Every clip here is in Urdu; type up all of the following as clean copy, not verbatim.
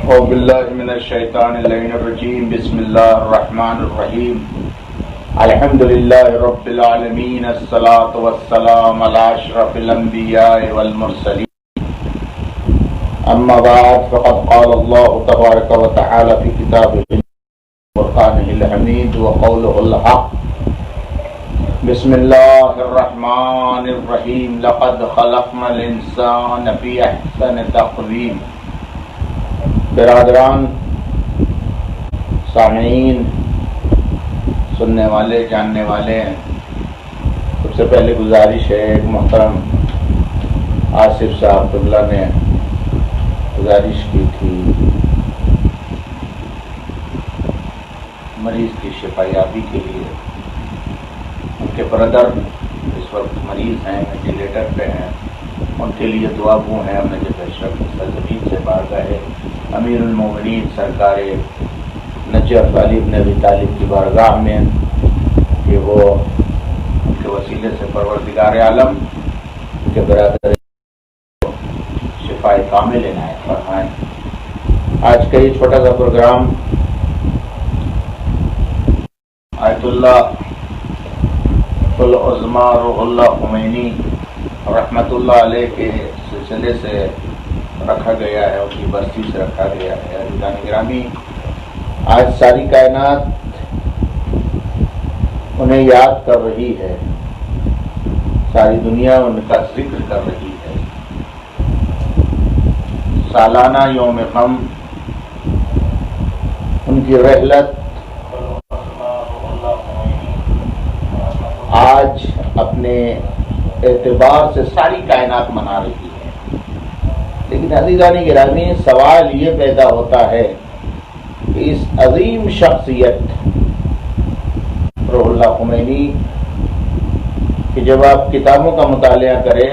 اعوذ باللہ من الشیطان اللعین الرجیم بسم اللہ الرحمن الرحیم الحمدللہ رب العالمین الصلاة والسلام علی اشرف الانبیاء والمرسلین اما بعد فقد قال اللہ تبارک و تعالی فی کتابہ فرقانہ الحمید وقولہ الحق بسم اللہ الرحمن الرحیم لقد خلقنا الانسان فی احسن تقویم۔ برادران، سامعین، سننے والے، جاننے والے، سب سے پہلے گزارش ہے، ایک محترم آصف صاحب قبلہ نے گزارش کی تھی مریض کی شفا یابی کے لیے۔ ان کے بردر اس وقت مریض ہیں، وینٹیلیٹر پہ ہیں، ان کے لیے دعا گو ہیں ہم نے جب اشرف سرزمین سے بارگاہ امیر المومنین سرکار نجف علی بن ابی طالب کی بارگاہ میں کہ وہ ان کے وسیلے سے پروردگار عالم ان کے برادر شفاء کامل عنایت فرمائیں۔ آج کا یہ چھوٹا سا پروگرام آیت اللہ العظمیٰ روح اللہ خمینی رحمۃ اللہ علیہ کے سلسلے سے رکھا گیا ہے، ان کی برسی سے رکھا گیا ہے۔ عزیزان گرامی، آج ساری کائنات انہیں یاد کر رہی ہے، ساری دنیا ان کا ذکر کر رہی ہے۔ سالانہ یوم غم ان کی رحلت آج اپنے اعتبار سے ساری کائنات منا رہی ہے۔ لیکن عزیزان گرامی، سوال یہ پیدا ہوتا ہے کہ اس عظیم شخصیت روح اللہ خمینی کہ جب آپ کتابوں کا مطالعہ کریں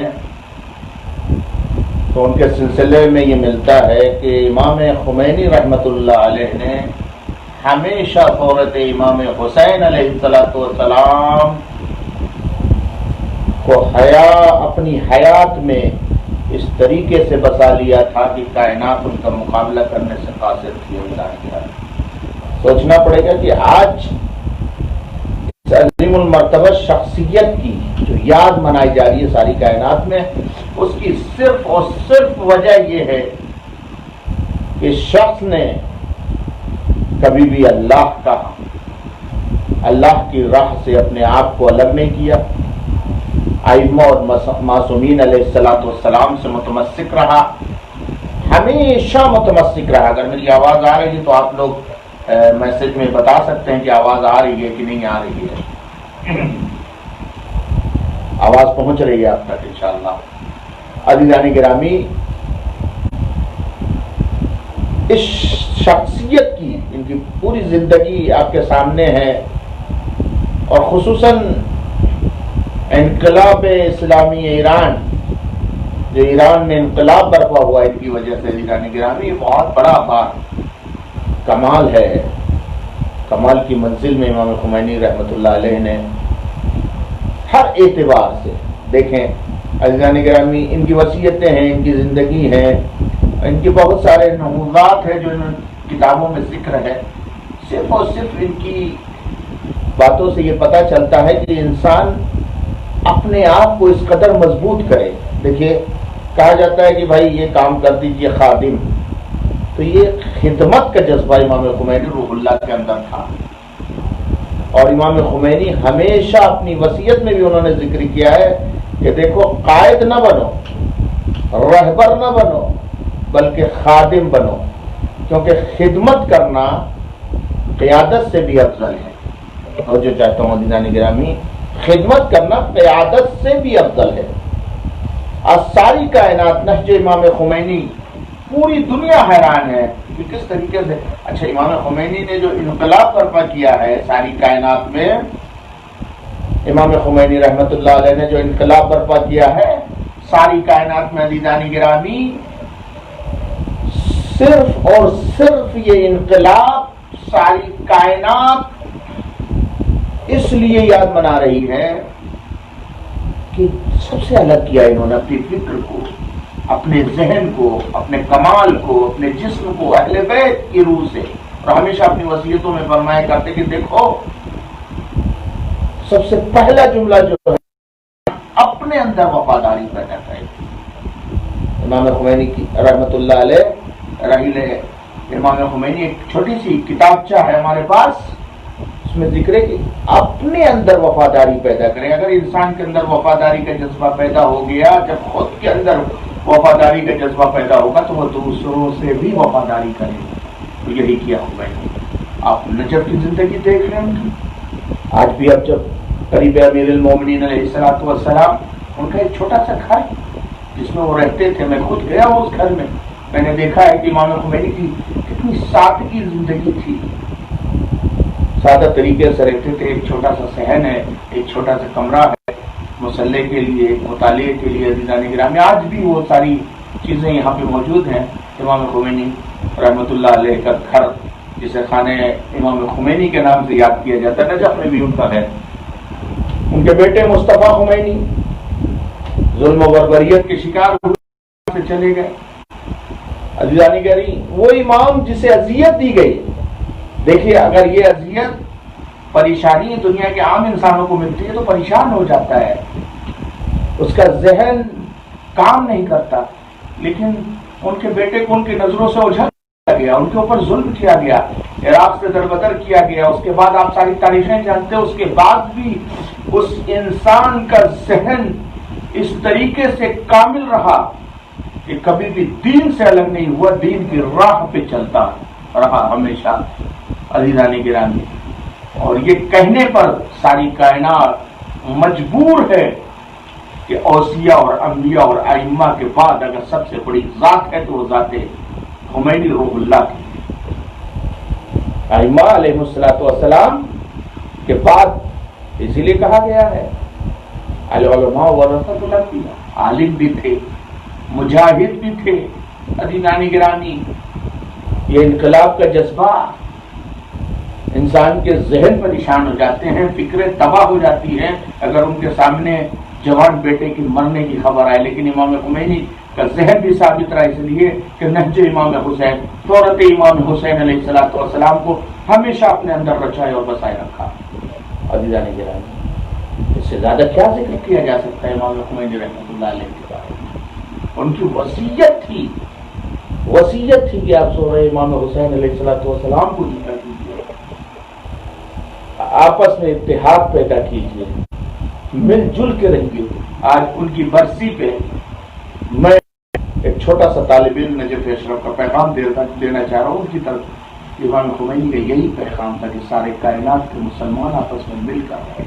تو ان کے سلسلے میں یہ ملتا ہے کہ امام خمینی رحمۃ اللہ علیہ نے ہمیشہ صورت امام حسین علیہ السلام کو اپنی حیات میں اس طریقے سے بسا لیا تھا کہ کائنات ان کا مقابلہ کرنے سے قاصر تھی۔ سوچنا پڑے گا کہ آج اس عظیم المرتبہ شخصیت کی جو یاد منائی جا رہی ہے ساری کائنات میں، اس کی صرف اور صرف وجہ یہ ہے کہ شخص نے کبھی بھی اللہ کی راہ سے اپنے آپ کو الگ نہیں کیا، ائمہ اور معصومین علیہ السلام سے متمسک رہا، ہمیشہ متمسک رہا۔ اگر میری آواز آ رہی ہے تو آپ لوگ میسج میں بتا سکتے ہیں کہ آواز آ رہی ہے کہ نہیں آ رہی ہے، آواز پہنچ رہی ہے آپ تک انشاءاللہ۔ عزیزان گرامی، اس شخصیت کی ان کی پوری زندگی آپ کے سامنے ہے، اور خصوصاً انقلاب اسلامی ایران، جو ایران میں انقلاب برپا ہوا ان کی وجہ سے، عزیزان گرامی، بہت بڑا کمال ہے۔ کمال کی منزل میں امام خمینی رحمۃ اللہ علیہ نے ہر اعتبار سے، دیکھیں عزیزان گرامی، ان کی وصیتیں ہیں، ان کی زندگی ہے، ان کے بہت سارے نموذات ہیں جو ان کتابوں میں ذکر ہے۔ صرف اور صرف ان کی باتوں سے یہ پتہ چلتا ہے کہ انسان اپنے آپ کو اس قدر مضبوط کرے۔ دیکھیے، کہا جاتا ہے کہ بھائی یہ کام کر دیجئے خادم، تو یہ خدمت کا جذبہ امام خمینی روح اللہ کے اندر تھا۔ اور امام خمینی ہمیشہ اپنی وصیت میں بھی انہوں نے ذکر کیا ہے کہ دیکھو، قائد نہ بنو، رہبر نہ بنو، بلکہ خادم بنو، کیونکہ خدمت کرنا قیادت سے بھی افضل ہے۔ اور جو چاہتا ہوں عزیزان گرامی، خدمت کرنا قیادت سے بھی افضل ہے۔ آج ساری کائنات نہج امام خمینی، پوری دنیا حیران ہے کہ کس طریقے سے، اچھا، امام خمینی نے جو انقلاب برپا کیا ہے ساری کائنات میں، امام خمینی رحمۃ اللہ علیہ نے جو انقلاب برپا کیا ہے ساری کائنات میں، عزیزان گرامی، صرف اور صرف یہ انقلاب ساری کائنات اس لیے یاد منا رہی ہے کہ سب سے الگ کیا انہوں نے اپنی فکر کو، اپنے ذہن کو، اپنے کمال کو، اپنے جسم کو اہل بیت کی روح سے، اور ہمیشہ اپنی وصیتوں میں فرمایا کرتے کہ دیکھو سب سے پہلا جملہ جو ہے اپنے اندر وفاداری پیدا کرے. امام خمینی کی رحمت اللہ علیہ رحیل امام خمینی ایک چھوٹی سی کتابچہ ہے ہمارے پاس، اس میں ذکر ہے کہ اپنے اندر وفاداری پیدا کرے. اگر انسان کے اندر وفاداری کا جذبہ پیدا ہو گیا، جب خود کے اندر وفاداری کا جذبہ پیدا ہوگا تو وہ دوسروں سے بھی وفاداری کرے. تو یہی کیا خمینی. آپ نجف کی زندگی دیکھ رہے ہیں، آج بھی اب جب قریب امیر المومنین علیہ الصلوۃ والسلام، ان کا ایک چھوٹا سا گھر جس میں وہ رہتے تھے، میں خود گیا ہوں اس گھر میں نے دیکھا ہے کہ امام خمینی کی کتنی سادگی زندگی تھی، سادہ طریقے سے رہتے تھے. ایک چھوٹا سا صحن ہے، ایک چھوٹا سا کمرہ ہے مصلح کے لیے، مطالعے کے لیے. عزیزان گرامی آج بھی وہ ساری چیزیں یہاں پہ موجود ہیں. امام خمینی رحمۃ اللہ علیہ کا گھر جسے خانہ امام خمینی کے نام سے یاد کیا جاتا ہے، نجف میں بھی ان کا ہے. ان کے بیٹے مصطفیٰ خمینی ظلم و بربریت کے شکار ہوئے سے چلے گئے. عزیزان گرامی وہ امام جسے اذیت دی گئی، دیکھیے اگر یہ اذیت پریشانی دنیا کے عام انسانوں کو ملتی ہے تو پریشان ہو جاتا ہے، اس کا ذہن کام نہیں کرتا. لیکن ان کے بیٹے کو ان کی نظروں سے اجھل کیا گیا، ان کے اوپر ظلم کیا گیا، عراق سے دربدر کیا گیا. اس کے بعد آپ ساری تاریخیں جانتے ہیں، اس کے بعد بھی اس انسان کا ذہن اس طریقے سے کامل رہا کہ کبھی بھی دین سے الگ نہیں ہوا، دین کی راہ پہ چلتا رہا ہمیشہ. عزیزان گرامی اور یہ کہنے پر ساری کائنات مجبور ہے کہ اوصیاء اور انبیاء اور ائمہ کے بعد اگر سب سے بڑی ذات ہے تو وہ ذات خمینی روح اللہ کی. ائمہ علیہ الصلوۃ والسلام کے بعد اسی لیے کہا گیا ہے العلماء ورثۃ الانبیاء، عالم بھی تھے، مجاہد بھی تھے. عزیزان گرامی یہ انقلاب کا جذبہ، انسان کے ذہن پریشان ہو جاتے ہیں، فکریں تباہ ہو جاتی ہیں اگر ان کے سامنے جوان بیٹے کی مرنے کی خبر آئے. لیکن امام خمینی کا ذہن بھی ثابت رہا اس لیے کہ نہج امام حسین، دولت امام حسین علیہ الصلوۃ والسلام کو ہمیشہ اپنے اندر رچائے اور بسائے رکھا. عزیزان گرامی اس سے زیادہ کیا ذکر کیا جا سکتا ہے امام خمینی رحمۃ اللہ علیہ کے بارے میں. ان کی وصیت تھی کہ آپ سو رہے امام حسین علیہ الصلوۃ والسلام کو ذکر کیجیے، آپس میں اتحاد پیدا کیجیے، مل جل کے رہیے. آج ان کی برسی پہ میں ایک چھوٹا سا طالب علم نجف اشرف کا پیغام دینا چاہ رہا ہوں ان کی طرف. امام خمینی کا یہی پیغام تھا کہ سارے کائنات کے مسلمان آپس میں مل کر رہے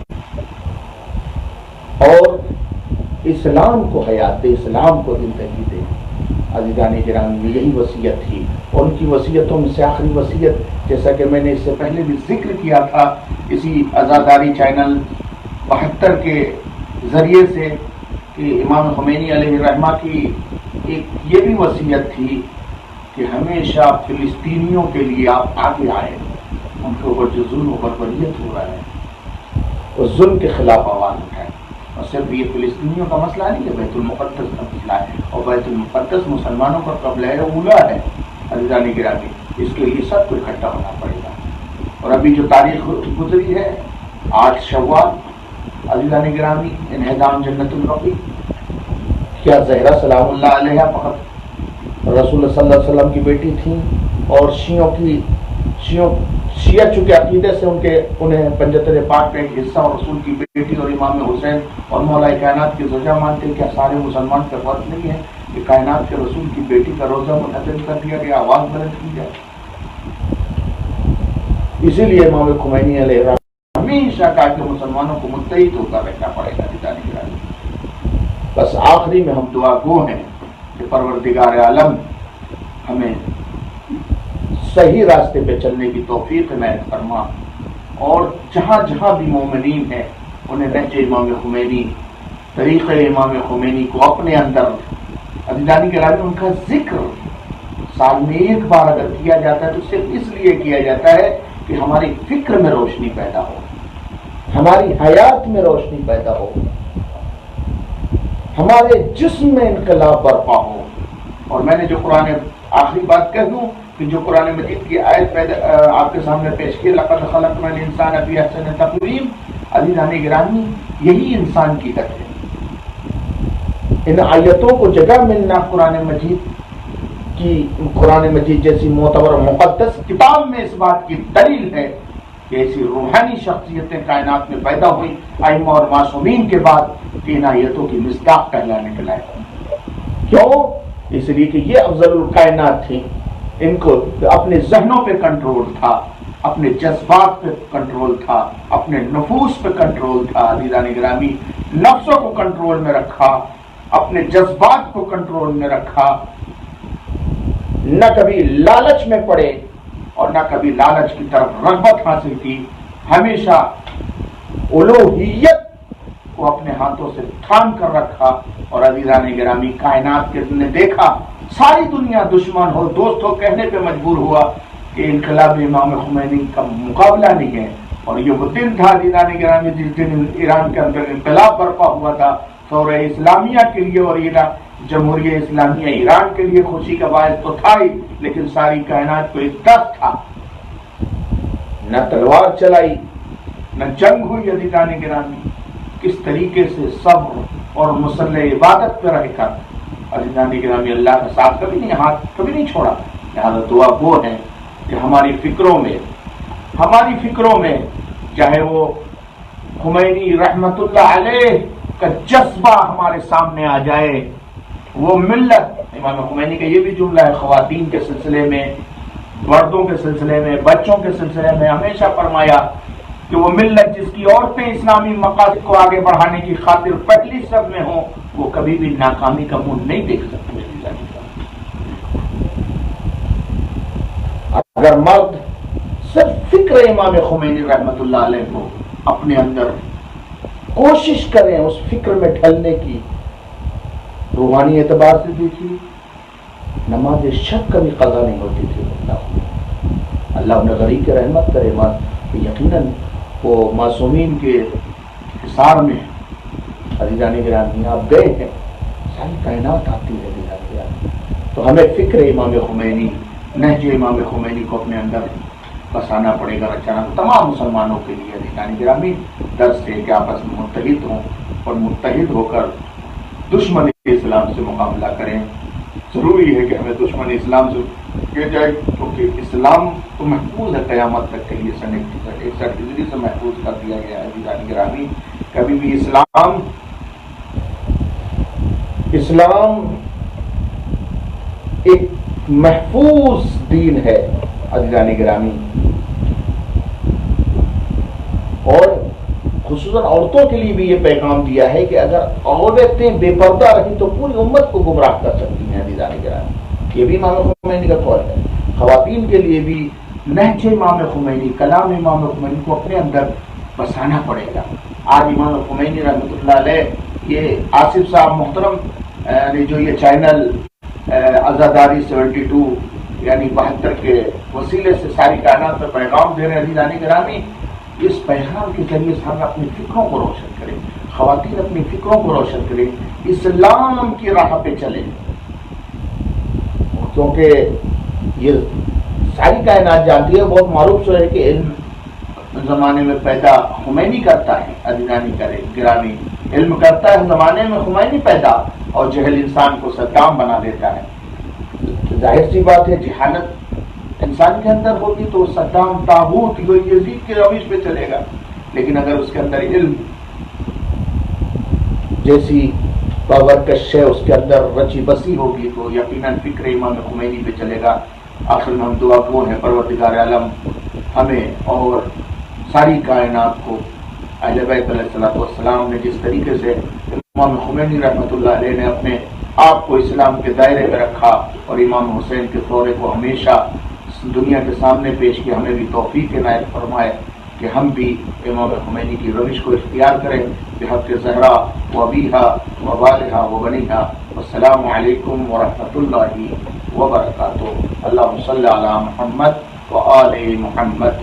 اور اسلام کو حیات دے، اسلام کو زندگی دے. عزیزان گرامی یہی وصیت تھی. اور ان کی وصیتوں میں سے آخری وصیت، جیسا کہ میں نے اس سے پہلے بھی ذکر کیا تھا اسی آزاداری چینل 72 کے ذریعے سے، کہ امام خمینی علیہ الرحمہ کی ایک یہ بھی وصیت تھی کہ ہمیشہ فلسطینیوں کے لیے آپ آگے آئے. ان کے اوپر جو ظلم و بربریت ہو رہا ہے اس ظلم کے خلاف آواز اٹھائے. اور صرف یہ فلسطینیوں کا مسئلہ نہیں ہے، بیت المقدس کا مسئلہ ہے، اور بیت المقدس مسلمانوں کا قبلہ اولا ہے. عزیزان گرامی اس کے لیے سب کو اکٹھا ہونا پڑے گا. اور ابھی جو تاریخ گزری ہے 8 شوال، عزیزان گرامی انہدام جنت البقیع، کیا زہرا سلام اللہ علیہ فقط رسول صلی اللہ علیہ وسلم کی بیٹی تھیں اور شیعہ چونکہ عقیدے سے انہیں پنجتر پاک کا ایک حصہ اور رسول کی بیٹی اور امام حسین اور مولا کائنات کی زوجہ مانتے ہیں، کیا سارے مسلمان کا فرض نہیں ہے کہ کائنات کے رسول کی بیٹی کا روزہ منعقد کر دیا گیا، آواز بلند کی جائے؟ اسی لیے امام خمینی علیہ الرحمہ ہمیشہ کہا کہ مسلمانوں کو متحد ہو کر رہنا پڑے گا. بس آخری میں ہم دعا گو ہیں کہ پروردگار عالم ہمیں صحیح راستے پہ چلنے کی توفیق عنایت فرما، اور جہاں جہاں بھی مومنین ہیں انہیں نہج امام خمینی، طریقہ امام خمینی کو اپنے اندر. عزیزان گرامی ان کا ذکر سال میں ایک بار اگر کیا جاتا ہے تو صرف اس لیے کیا جاتا ہے کہ ہماری فکر میں روشنی پیدا ہو، ہماری حیات میں روشنی پیدا ہو، ہمارے جسم میں انقلاب برپا ہو. اور میں نے جو قرآن آخری بات کہہ دوں کہ جو قرآن مجید کی آیت آپ کے سامنے پیش کی لقد خلقنا الانسان فی احسن تقویم، عزیزان گرامی یہی انسان کی حد ہے۔ ان آیتوں کو جگہ ملنا قرآن مجید جیسی معتبر اور مقدس کتاب میں اس بات کی دلیل ہے کہ ایسی روحانی شخصیتیں کائنات میں پیدا ہوئی ائمہ اور معصومین کے بعد کہ ان آیتوں کی مصداق کہلانے کے لائق۔ کیوں؟ اس لیے کہ یہ افضل الکائنات تھیں، ان کو اپنے ذہنوں پہ کنٹرول تھا، اپنے جذبات پہ کنٹرول تھا، اپنے نفوس پہ کنٹرول تھا۔ عزیزان گرامی نفسوں کو کنٹرول میں رکھا، اپنے جذبات کو کنٹرول میں رکھا، نہ کبھی لالچ میں پڑے اور نہ کبھی لالچ کی طرف رغبت حاصل کی، ہمیشہ الوہیت کو اپنے ہاتھوں سے تھام کر رکھا۔ اور عزیزان گرامی کائنات کے نے دیکھا ساری دنیا دشمن ہو دوست ہو کہنے پہ مجبور ہوا کہ انقلاب امام خمینی کا مقابلہ نہیں ہے۔ اور یہ وہ دن تھا عزیزان گرامی جس دن ایران کے اندر انقلاب برپا ہوا تھا، ثورہ اسلامیہ کے لیے اور جمہوریہ اسلامیہ ایران کے لیے خوشی کا باعث تو تھا ہی، لیکن ساری کائنات کو ایک درد تھا۔ نہ تلوار چلائی نہ جنگ ہوئی۔ عزیزان گرامی کس طریقے سے صبر اور مسلح عبادت پہ رہ کر عزیزان گرامی اللہ کا ساتھ کبھی نہیں چھوڑا۔ لہذا دعا وہ ہے کہ ہماری فکروں میں چاہے وہ خمینی رحمت اللہ علیہ کا جذبہ ہمارے سامنے آ جائے، وہ ملت امام خمینی کا یہ بھی جملہ ہے خواتین کے سلسلے میں، مردوں کے سلسلے میں، بچوں کے سلسلے میں ہمیشہ فرمایا کہ وہ ملت جس کی عورتیں اسلامی مقاصد کو آگے بڑھانے کی خاطر پہلی صف میں ہوں وہ کبھی بھی ناکامی کا منہ نہیں دیکھ سکتے۔ اگر مرد صرف فکر امام خمینی رحمت اللہ علیہ کو اپنے اندر کوشش کریں اس فکر میں ڈھلنے کی، روحانی اعتبار سے دیکھیے نماز شب کبھی قضا نہیں ہوتی تھی۔ اللہ انہیں غریب کی رحمت کرے، یقیناً وہ معصومین کے حصار میں عزیزان گرامی آپ گئے ہیں، ساری کائنات آتی ہے عزیزان گرامی۔ تو ہمیں فکر امام خمینی، نہج امام خمینی کو اپنے اندر بسانا پڑے گا، رچانا تمام مسلمانوں کے لیے۔ عزیزان گرامی درس ہے کہ آپس میں متحد ہوں اور متحد ہو کر دشمن اسلام سے مقابلہ کریں۔ ضروری ہے کہ ہمیں دشمن اسلام سے کیا جائے، کیونکہ اسلام تو محفوظ ہے قیامت تک کے لیے، سن 61 ہجری سے محفوظ کر دیا گیا ہے۔ عزیزان گرامی کبھی بھی اسلام ایک محفوظ دین ہے عزیزان گرامی، اور خصوصاً عورتوں کے لیے بھی یہ پیغام دیا ہے کہ اگر عورتیں بے پردہ رہیں تو پوری امت کو گمراہ کر سکتی ہیں۔ عزیزان گرامی یہ بھی امام خمینی کا قول ہے۔ خواتین کے لیے بھی نہج امام خمینی، کلام امام خمینی کو اپنے اندر بسانا پڑے گا۔ آج امام خمینی رحمۃ اللہ علیہ، یہ آصف صاحب محترم نے جو یہ چینل عزاداری 72 یعنی 72 کے وسیلے سے ساری کائنات میں پیغام دے رہے ہیں۔ عزیزان گرامی اس پیغام کے ذریعے سے ہم اپنی فکروں کو روشن کریں، خواتین اپنی فکروں کو روشن کریں، اسلام کی راہ پہ چلیں، کیونکہ یہ ساری کائنات جانتی ہے، بہت معروف شو ہے کہ علم زمانے میں پیدا خمینی کرتا ہے۔ عزیزان گرامی علم کرتا ہے زمانے میں خمینی پیدا، اور جہل انسان کو صدام بنا دیتا ہے۔ ظاہر سی بات ہے جہالت انسان کے اندر ہوگی تو صدام تابوت یزید کے روش پہ چلے گا، لیکن اگر اس کے اندر علم جیسی باورکش ہے اس کے اندر رچی بسی ہوگی تو یقیناً فکر امام خمینی پہ چلے گا۔ آخر میں ہم دعا گو ہیں پروردگار عالم ہمیں اور ساری کائنات کو اہل بیت علیہ السلام نے جس طریقے سے امام خمینی رحمۃ اللہ علیہ نے اپنے آپ کو اسلام کے دائرے میں رکھا اور امام حسین کے دورے کو ہمیشہ دنیا کے سامنے پیش کیا، ہمیں بھی توفیق عنایت فرمائے کہ ہم بھی امام خمینی کی روش کو اختیار کریں بحق زہرا و ابیہا و والہا و بنیہا۔ السلام علیکم ورحمۃ اللہ وبرکاتہ۔ اللہم صلی علی محمد و آل محمد۔